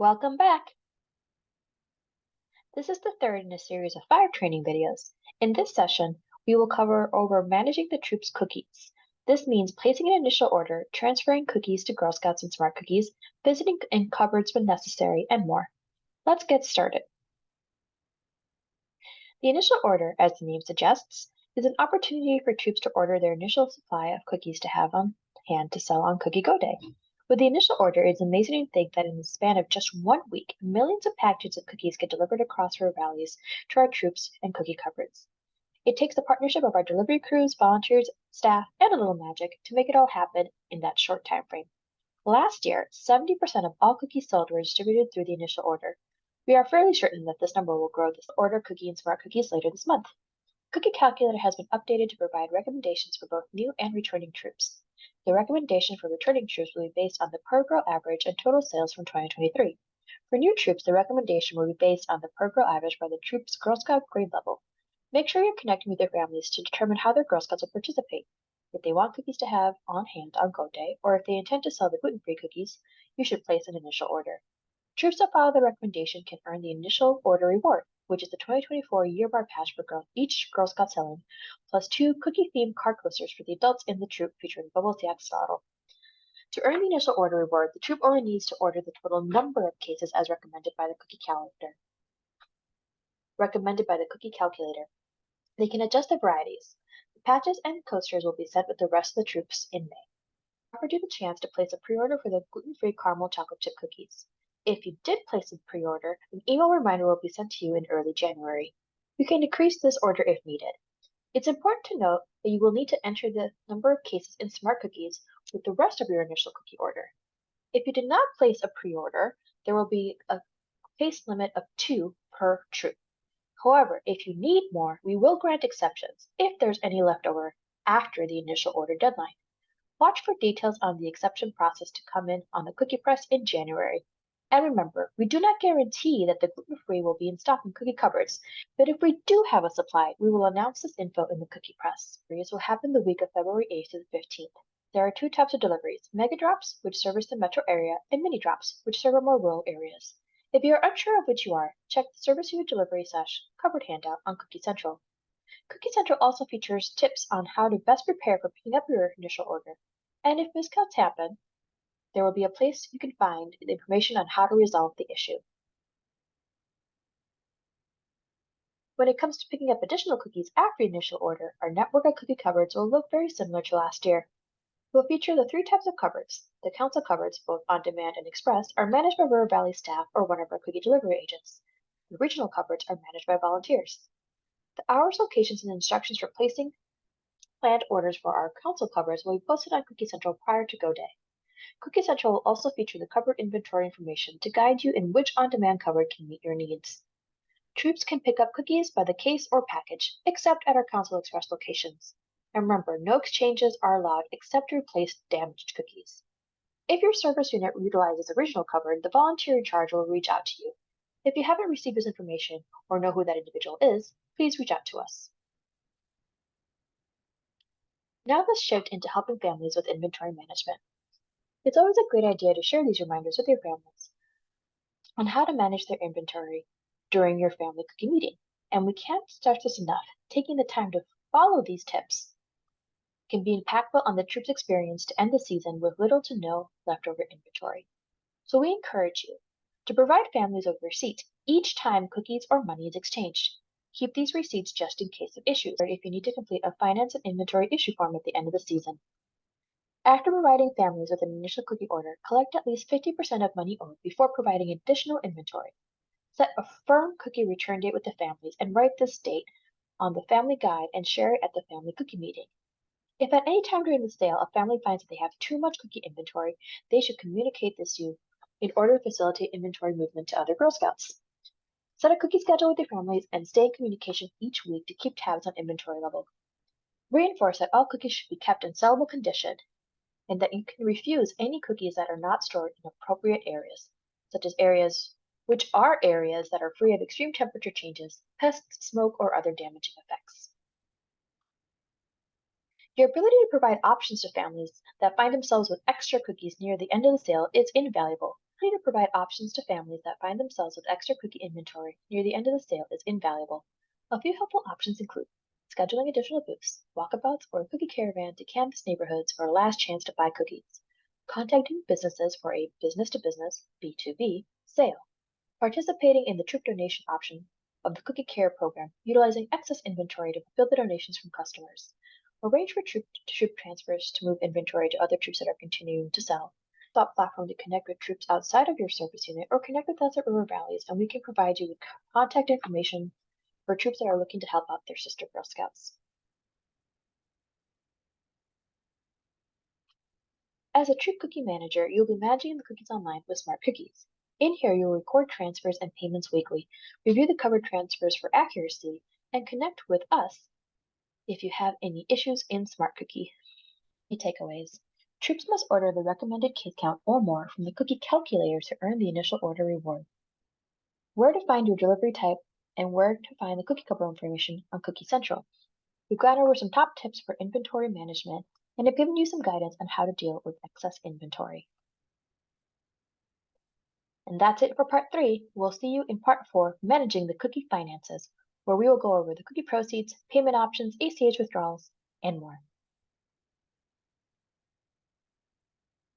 Welcome back! This is the third in a series of 5 training videos. In this session, we will cover over managing the troops' cookies. This means placing an initial order, transferring cookies to Girl Scouts and Smart Cookies, visiting in cupboards when necessary, and more. Let's get started. The initial order, as the name suggests, is an opportunity for troops to order their initial supply of cookies to have on hand to sell on Cookie Go Day. With the initial order, it's amazing to think that in the span of just 1 week, millions of packages of cookies get delivered across our valleys to our troops and cookie cupboards. It takes the partnership of our delivery crews, volunteers, staff, and a little magic to make it all happen in that short time frame. Last year, 70% of all cookies sold were distributed through the initial order. We are fairly certain that this number will grow this order cookie and smart cookies later this month. Cookie Calculator has been updated to provide recommendations for both new and returning troops. The recommendation for returning troops will be based on the per girl average and total sales from 2023. For new troops, the recommendation will be based on the per girl average by the troop's Girl Scout grade level. Make sure you're connecting with their families to determine how their Girl Scouts will participate. If they want cookies to have on hand on Go Day, or if they intend to sell the gluten-free cookies, you should place an initial order. Troops that follow the recommendation can earn the initial order reward, which is the 2024 Year Bar Patch for each Girl Scout selling, plus 2 cookie-themed card coasters for the adults in the troop featuring Bubbles the Axolotl. To earn the initial order reward, the troop only needs to order the total number of cases as recommended by the Cookie Calculator. They can adjust the varieties. The patches and coasters will be sent with the rest of the troops in May. Offered you the chance to place a pre-order for the gluten-free caramel chocolate chip cookies. If you did place a pre-order, an email reminder will be sent to you in early January. You can decrease this order if needed. It's important to note that you will need to enter the number of cases in Smart Cookies with the rest of your initial cookie order. If you did not place a pre-order, there will be a case limit of 2 per troop. However, if you need more, we will grant exceptions if there's any left over after the initial order deadline. Watch for details on the exception process to come in on the Cookie Press in January. And remember, we do not guarantee that the gluten-free will be in stock in cookie cupboards, but if we do have a supply, we will announce this info in the Cookie Press. Deliveries will happen the week of February 8th to the 15th. There are 2 types of deliveries, Mega Drops, which service the metro area, and Mini Drops, which serve more rural areas. If you are unsure of which you are, check the Service You Delivery covered handout on Cookie Central. Cookie Central also features tips on how to best prepare for picking up your initial order. And if miscuts happen, there will be a place you can find the information on how to resolve the issue. When it comes to picking up additional cookies after initial order, our network of cookie cupboards will look very similar to last year. We'll feature the 3 types of cupboards. The council cupboards, both on demand and express, are managed by River Valley staff or one of our cookie delivery agents. The regional cupboards are managed by volunteers. The hours, locations, and instructions for placing planned orders for our council cupboards will be posted on Cookie Central prior to Go Day. Cookie Central will also feature the cupboard inventory information to guide you in which on-demand cupboard can meet your needs. Troops can pick up cookies by the case or package, except at our Council Express locations. And remember, no exchanges are allowed except to replace damaged cookies. If your service unit utilizes the regional cupboard, the volunteer in charge will reach out to you. If you haven't received this information or know who that individual is, please reach out to us. Now let's shift into helping families with inventory management. It's always a great idea to share these reminders with your families on how to manage their inventory during your family cookie meeting. And we can't stress this enough. Taking the time to follow these tips can be impactful on the troops' experience to end the season with little to no leftover inventory. So we encourage you to provide families with receipts each time cookies or money is exchanged. Keep these receipts just in case of issues, or if you need to complete a finance and inventory issue form at the end of the season. After providing families with an initial cookie order, collect at least 50% of money owed before providing additional inventory. Set a firm cookie return date with the families and write this date on the family guide and share it at the family cookie meeting. If at any time during the sale a family finds that they have too much cookie inventory, they should communicate this to you in order to facilitate inventory movement to other Girl Scouts. Set a cookie schedule with your families and stay in communication each week to keep tabs on inventory level. Reinforce that all cookies should be kept in sellable condition and that you can refuse any cookies that are not stored in appropriate areas, such as areas that are free of extreme temperature changes, pests, smoke, or other damaging effects. Your ability to provide options to families that find themselves with extra cookies near the end of the sale is invaluable. ability to provide options to families that find themselves with extra cookie inventory near the end of the sale is invaluable. A few helpful options include scheduling additional booths, walkabouts, or a cookie caravan to canvass neighborhoods for a last chance to buy cookies, contacting businesses for a business-to-business (B2B) sale, participating in the troop donation option of the Cookie Care program, utilizing excess inventory to fulfill the donations from customers, arrange for troop-to-troop transfers to move inventory to other troops that are continuing to sell, stop platform to connect with troops outside of your service unit, or connect with us at River Valleys, and we can provide you with contact information for troops that are looking to help out their sister Girl Scouts. As a Troop Cookie Manager, you'll be managing the cookies online with Smart Cookies. In here, you'll record transfers and payments weekly, review the covered transfers for accuracy, and connect with us if you have any issues in Smart Cookie. Key takeaways. Troops must order the recommended kit count or more from the cookie calculator to earn the initial order reward. Where to find your delivery type and where to find the cookie cover information on Cookie Central. We've gone over some top tips for inventory management and have given you some guidance on how to deal with excess inventory. And that's it for part 3. We'll see you in part 4, managing the cookie finances, where we will go over the cookie proceeds, payment options, ACH withdrawals, and more.